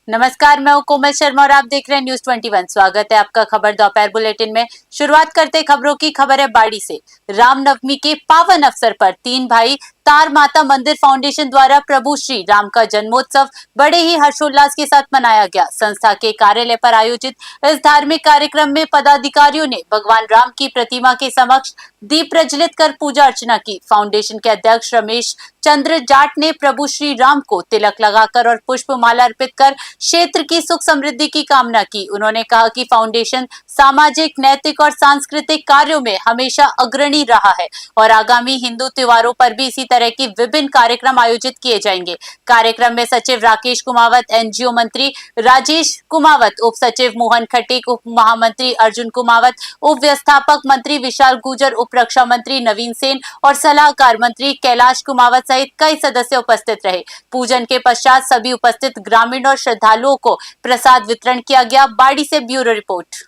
नमस्कार, मैं हूं कोमल शर्मा और आप देख रहे हैं न्यूज 21। स्वागत है आपका खबर दोपहर बुलेटिन में। शुरुआत करते खबरों की। खबर है बाड़ी से। रामनवमी के पावन अवसर पर तीन भाई तार माता मंदिर फाउंडेशन द्वारा प्रभु श्री राम का जन्मोत्सव बड़े ही हर्षोल्लास के साथ मनाया गया। संस्था के कार्यालय पर आयोजित इस धार्मिक कार्यक्रम में पदाधिकारियों ने भगवान राम की प्रतिमा के समक्ष दीप प्रज्वलित कर पूजा अर्चना की। फाउंडेशन के अध्यक्ष रमेश चंद्र जाट ने प्रभु श्री राम को तिलक लगाकर और पुष्प माला अर्पित कर क्षेत्र की सुख समृद्धि की कामना की। उन्होंने कहा कि फाउंडेशन सामाजिक, नैतिक और सांस्कृतिक कार्यों में हमेशा अग्रणी रहा है और आगामी हिंदू त्योहारों पर भी इसी तरह की विभिन्न कार्यक्रम आयोजित किए जाएंगे। कार्यक्रम में सचिव राकेश कुमावत, एनजीओ मंत्री राजेश कुमावत, उप सचिव मोहन खटीक, उप महामंत्री अर्जुन कुमावत, उप व्यवस्थापक मंत्री विशाल गुजर, उप रक्षा मंत्री नवीन सेन और सलाहकार मंत्री कैलाश कुमावत सहित कई सदस्य उपस्थित रहे। पूजन के पश्चात सभी उपस्थित ग्रामीण और श्रद्धालुओं को प्रसाद वितरण किया गया। बाड़ी से ब्यूरो रिपोर्ट।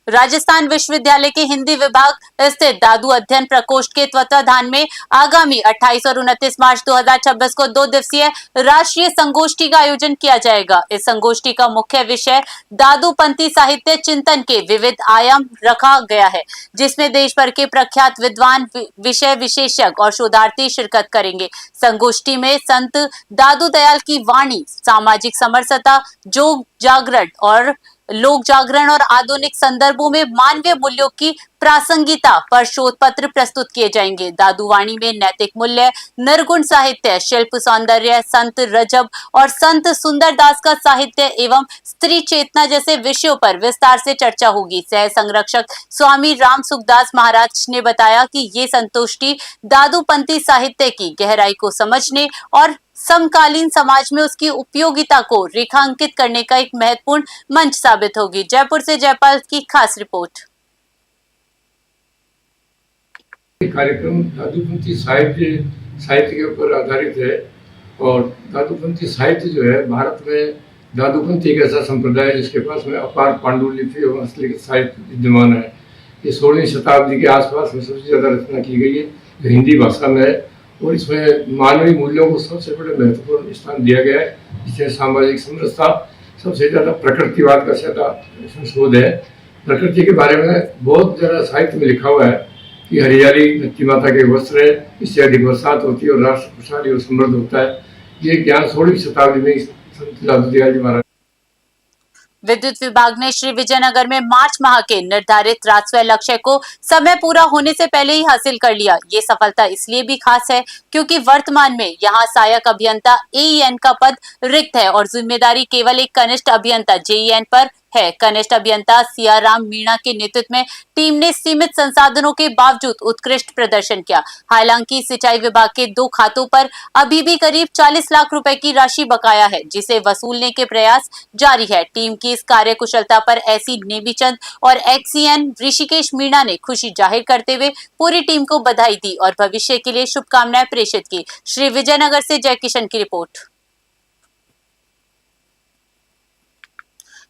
राजस्थान विश्वविद्यालय के हिंदी विभाग स्थित दादू अध्ययन प्रकोष्ठ के तत्वाधान में आगामी 28 और 29 मार्च 2026 को 2 दिवसीय राष्ट्रीय संगोष्ठी का आयोजन किया जाएगा। इस संगोष्ठी का मुख्य विषय दादूपंथी साहित्य चिंतन के विविध आयाम रखा गया है, जिसमें देश भर के प्रख्यात विद्वान, विषय विशेषज्ञ और शोधार्थी शिरकत करेंगे। संगोष्ठी में संत दादू दयाल की वाणी, सामाजिक समरसता, जोग जागरण और आधुनिक संदर्भों में मानवीय मूल्यों की प्रासंगिकता पर शोध पत्र प्रस्तुत किए जाएंगे। दादूवाणी में नैतिक मूल्य, निर्गुण साहित्य, शिल्प सौंदर्य, संत रजब और संत सुंदरदास का साहित्य एवं स्त्री चेतना जैसे विषयों पर विस्तार से चर्चा होगी। सह संरक्षक स्वामी राम सुखदास महाराज ने बताया कि ये संगोष्ठी दादूपंथी साहित्य की गहराई को समझने और समकालीन समाज में उसकी उपयोगिता को रेखांकित करने का एक महत्वपूर्ण मंच साबित होगी। जयपुर से जयपाल की खास रिपोर्ट। कार्यक्रम दादूपंथी साहित्य के ऊपर आधारित है और दादूपंथी साहित्य जो है, भारत में दादूपंथी एक ऐसा संप्रदाय है जिसके पास में अपार पांडुलिपि एवं हस्तलिखित साहित्य विद्यमान है। ये 16वीं शताब्दी के आसपास में सबसे ज्यादा रचना की गई है, जो हिंदी भाषा में है और इसमें मानवीय मूल्यों को सबसे बड़े महत्वपूर्ण स्थान दिया गया है। इसमें सामाजिक समरसता, सबसे ज्यादा प्रकृतिवाद का ज्यादा संशोध है। प्रकृति के बारे में बहुत ज्यादा साहित्य में लिखा हुआ है कि हरियाली धरती माता के वस्त्र है, इससे अधिक बरसात होती है और राष्ट्र खुशहाली और समृद्ध होता है। ये ज्ञान 16वीं शताब्दी में संत दादू दयाल जी महाराज। विद्युत विभाग ने श्री विजयनगर में मार्च माह के निर्धारित राजस्व लक्ष्य को समय पूरा होने से पहले ही हासिल कर लिया। ये सफलता इसलिए भी खास है क्योंकि वर्तमान में यहां सहायक अभियंता एईएन का पद रिक्त है और जिम्मेदारी केवल एक कनिष्ठ अभियंता जेईएन पर है। कनिष्ठ अभियंता सियाराम मीणा के नेतृत्व में टीम ने सीमित संसाधनों के बावजूद उत्कृष्ट प्रदर्शन किया। हालांकि सिंचाई विभाग के 2 खातों पर अभी भी करीब 40 लाख रुपए की राशि बकाया है, जिसे वसूलने के प्रयास जारी है। टीम की इस कार्य कुशलता पर एसी नेमीचंद और एक्सीएन ऋषिकेश मीणा ने खुशी जाहिर करते हुए पूरी टीम को बधाई दी और भविष्य के लिए शुभकामनाएं प्रेषित की। श्री विजयनगर से जय किशन की रिपोर्ट।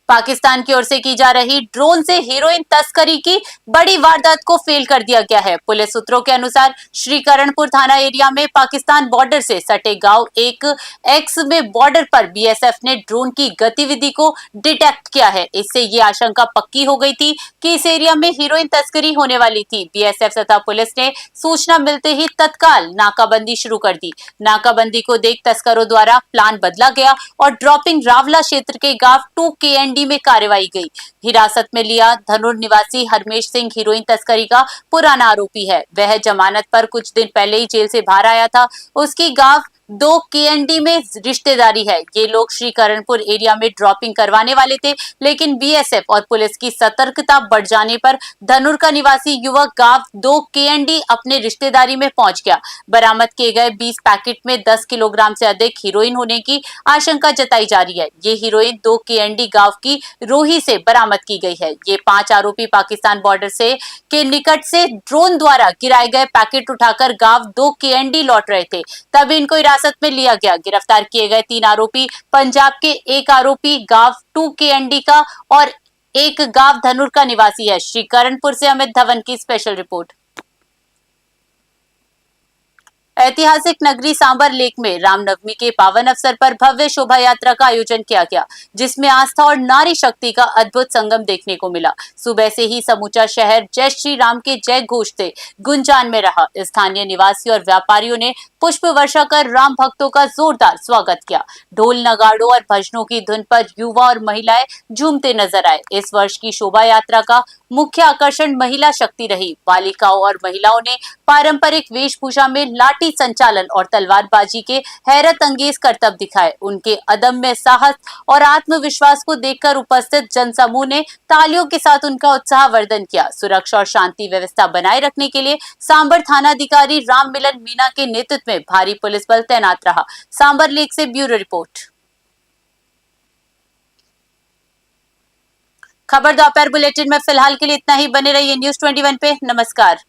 पाकिस्तान की ओर से की जा रही ड्रोन से हेरोइन तस्करी की बड़ी वारदात को फेल कर दिया गया है। पुलिस सूत्रों के अनुसार श्रीकरणपुर थाना एरिया में पाकिस्तान बॉर्डर से सटे गांव एक एक्स में बॉर्डर पर बीएसएफ ने ड्रोन की गतिविधि को डिटेक्ट किया है। इससे ये आशंका पक्की हो गई थी कि इस एरिया में हेरोइन तस्करी होने वाली थी। बीएसएफ तथा पुलिस ने सूचना मिलते ही तत्काल नाकाबंदी शुरू कर दी। नाकाबंदी को देख तस्करों द्वारा प्लान बदला गया और ड्रॉपिंग रावला क्षेत्र के गांव 2 में कार्रवाई गई। हिरासत में लिया धनुर निवासी हरमेश सिंह हेरोइन तस्करी का पुराना आरोपी है। वह जमानत पर कुछ दिन पहले ही जेल से बाहर आया था। उसकी गांव 2 में रिश्तेदारी है। ये लोग श्रीकरणपुर एरिया में ड्रॉपिंग करवाने वाले थे, लेकिन बीएसएफ और पुलिस की सतर्कता बढ़ जाने पर धनुर का निवासी युवक गांव 2 अपने रिश्तेदारी में पहुंच गया। बरामद किए गए 20 पैकेट में 10 किलोग्राम से अधिक हीरोइन होने की आशंका जताई जा रही है। ये हीरोइन 2 गांव की रोही से बरामद की गई है। ये 5 आरोपी पाकिस्तान बॉर्डर से के निकट से ड्रोन द्वारा गिराए गए पैकेट उठाकर गांव 2 लौट रहे थे, तभी इनको हिरासत में लिया गया। गिरफ्तार किए गए 3 आरोपी पंजाब के, एक आरोपी गांव 2 का और एक गांव धनुर का निवासी है। श्रीकरणपुर से अमित धवन की स्पेशल रिपोर्ट। ऐतिहासिक नगरी सांबर लेक में रामनवमी के पावन अवसर पर भव्य शोभा यात्रा का आयोजन किया गया, जिसमें आस्था और नारी शक्ति का अद्भुत संगम देखने को मिला। सुबह से ही समूचा शहर जय श्री राम के जय घोष से गुंजान में रहा। स्थानीय निवासी और व्यापारियों ने पुष्प वर्षा कर राम भक्तों का जोरदार स्वागत किया। ढोल नगाड़ों और भजनों की धुन पर युवा और महिलाएं झूमते नजर आए। इस वर्ष की शोभा यात्रा का मुख्य आकर्षण महिला शक्ति रही। बालिकाओं और महिलाओं ने पारंपरिक वेशभूषा में लाठी संचालन और तलवारबाजी के हैरत अंगेज करतब दिखाए। उनके अदम्य साहस और आत्मविश्वास को देखकर उपस्थित जनसमूह ने तालियों के साथ उनका उत्साहवर्धन किया। सुरक्षा और शांति व्यवस्था बनाए रखने के लिए सांबर थानाधिकारी राम मिलन मीना के नेतृत्व में भारी पुलिस बल तैनात रहा। सांबर लेक से ब्यूरो रिपोर्ट। खबर दोपहर बुलेटिन में फिलहाल के लिए इतना ही। बने रहिए न्यूज़ 21 पे। नमस्कार।